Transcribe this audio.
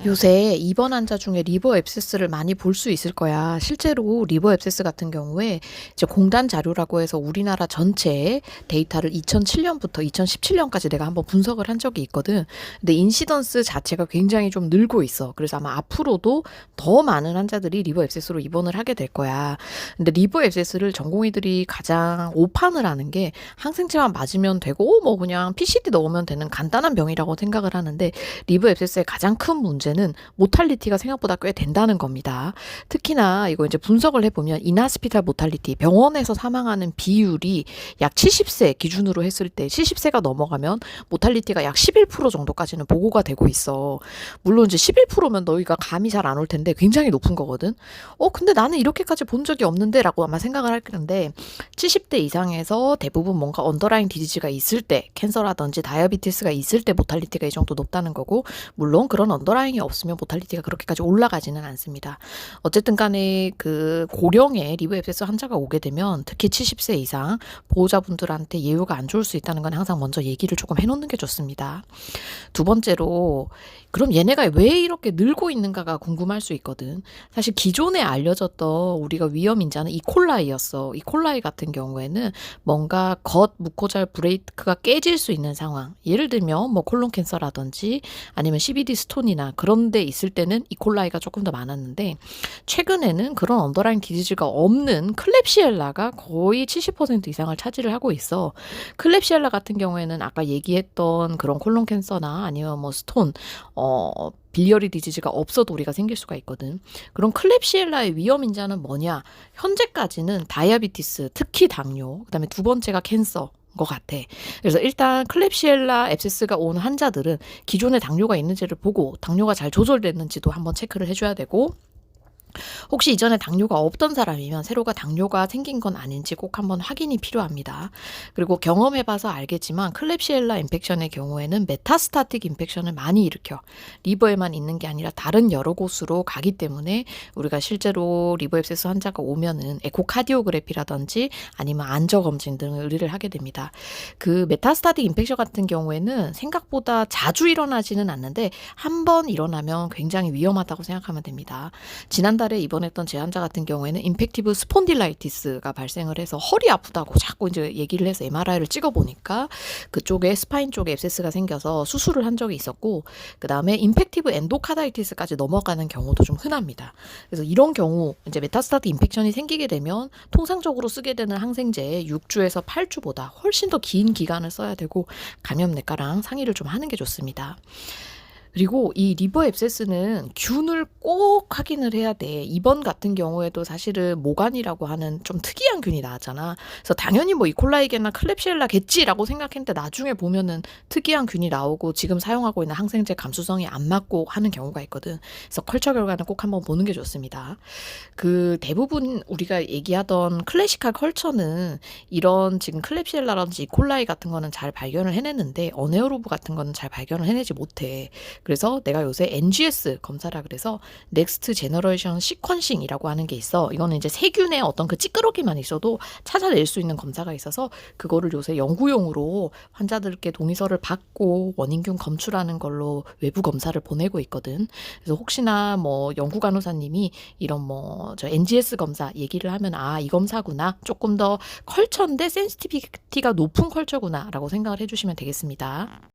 요새 입원 환자 중에 리버 앱세스를 많이 볼 수 있을 거야. 실제로 리버 앱세스 같은 경우에 이제 공단 자료라고 해서 우리나라 전체의 데이터를 2007년부터 2017년까지 내가 한번 분석을 한 적이 있거든. 근데 인시던스 자체가 굉장히 좀 늘고 있어. 그래서 아마 앞으로도 더 많은 환자들이 리버 앱세스로 입원을 하게 될 거야. 근데 리버 앱세스를 전공의들이 가장 오판을 하는 게 항생제만 맞으면 되고 뭐 그냥 PCT 넣으면 되는 간단한 병이라고 생각을 하는데, 리버 앱세스의 가장 큰 문제는 모탈리티가 생각보다 꽤 된다는 겁니다. 특히나 이거 이제 분석을 해보면 인하스피탈 모탈리티, 병원에서 사망하는 비율이 약 70세 기준으로 했을 때 70세가 넘어가면 모탈리티가 약 11% 정도까지는 보고가 되고 있어. 물론 이제 11%면 너희가 감이 잘 안 올 텐데 굉장히 높은 거거든. 근데 나는 이렇게까지 본 적이 없는데 라고 아마 생각을 할 건데, 70대 이상에서 대부분 뭔가 언더라인 디지즈가 있을 때, 캔서라든지 다이어비티스가 있을 때 모탈리티가 이 정도 높다는 거고, 물론 그런 언더라인이 없으면 모탈리티가 그렇게까지 올라가지는 않습니다. 어쨌든 간에 그 고령의 리버 앱세스 환자가 오게 되면 특히 70세 이상 보호자분들한테 예후가 안 좋을 수 있다는 건 항상 먼저 얘기를 조금 해놓는 게 좋습니다. 두 번째로, 그럼 얘네가 왜 이렇게 늘고 있는가가 궁금할 수 있거든. 사실 기존에 알려졌던 우리가 위험 인자는 이콜라이였어. 이콜라이 같은 경우에는 뭔가 겉 무코잘 브레이크가 깨질 수 있는 상황, 예를 들면 뭐 콜론 캔서라든지 아니면 CBD 스톤이나 그런 데 있을 때는 이콜라이가 조금 더 많았는데, 최근에는 그런 언더라인 디지즈가 없는 클렙시엘라가 거의 70% 이상을 차지를 하고 있어. 클렙시엘라 같은 경우에는 아까 얘기했던 그런 콜론 캔서나 아니면 뭐 스톤, 빌리어리 디지즈가 없어도 우리가 생길 수가 있거든. 그럼 클렙시엘라의 위험 인자는 뭐냐? 현재까지는 다이아비티스, 특히 당뇨, 그다음에 두 번째가 캔서 것 같아. 그래서 일단 클렙시엘라 앱세스가 온 환자들은 기존에 당뇨가 있는지를 보고 당뇨가 잘 조절됐는지도 한번 체크를 해줘야 되고, 혹시 이전에 당뇨가 없던 사람이면 새로가 당뇨가 생긴 건 아닌지 꼭 한번 확인이 필요합니다. 그리고 경험해봐서 알겠지만 클렙시엘라 인펙션의 경우에는 메타스타틱 인펙션을 많이 일으켜 리버에만 있는 게 아니라 다른 여러 곳으로 가기 때문에, 우리가 실제로 리버 앱세스 환자가 오면은 에코카디오그래피라든지 아니면 안저검진 등을 의뢰를 하게 됩니다. 그 메타스타틱 인펙션 같은 경우에는 생각보다 자주 일어나지는 않는데 한 번 일어나면 굉장히 위험하다고 생각하면 됩니다. 지난달에 입원했던 제 환자 같은 경우에는 임팩티브 스폰딜라이티스가 발생을 해서 허리 아프다고 자꾸 이제 얘기를 해서 MRI를 찍어보니까 그쪽에 스파인 쪽에 앱세스가 생겨서 수술을 한 적이 있었고, 그 다음에 임팩티브 엔도카다이티스까지 넘어가는 경우도 좀 흔합니다. 그래서 이런 경우 이제 메타스타틱 인펙션이 생기게 되면 통상적으로 쓰게 되는 항생제 6주에서 8주보다 훨씬 더 긴 기간을 써야 되고, 감염내과랑 상의를 좀 하는 게 좋습니다. 그리고 이 리버 앱세스는 균을 꼭 확인을 해야 돼. 이번 같은 경우에도 사실은 모간이라고 하는 좀 특이한 균이 나왔잖아. 그래서 당연히 뭐 이콜라이게나 클렙시엘라겠지라고 생각했는데 나중에 보면은 특이한 균이 나오고 지금 사용하고 있는 항생제 감수성이 안 맞고 하는 경우가 있거든. 그래서 컬처 결과는 꼭 한번 보는 게 좋습니다. 그 대부분 우리가 얘기하던 클래시컬 컬처는 이런 지금 클렙시엘라라든지 이콜라이 같은 거는 잘 발견을 해냈는데 어네오로브 같은 거는 잘 발견을 해내지 못해. 그래서 내가 요새 NGS 검사라 그래서 넥스트 제너레이션 시퀀싱이라고 하는 게 있어. 이거는 이제 세균의 어떤 그 찌끄러기만 있어도 찾아낼 수 있는 검사가 있어서 그거를 요새 연구용으로 환자들께 동의서를 받고 원인균 검출하는 걸로 외부 검사를 보내고 있거든. 그래서 혹시나 뭐 연구 간호사님이 이런 뭐 저 NGS 검사 얘기를 하면 이 검사구나, 조금 더 컬처인데 센시티비티가 높은 컬처구나라고 생각을 해주시면 되겠습니다.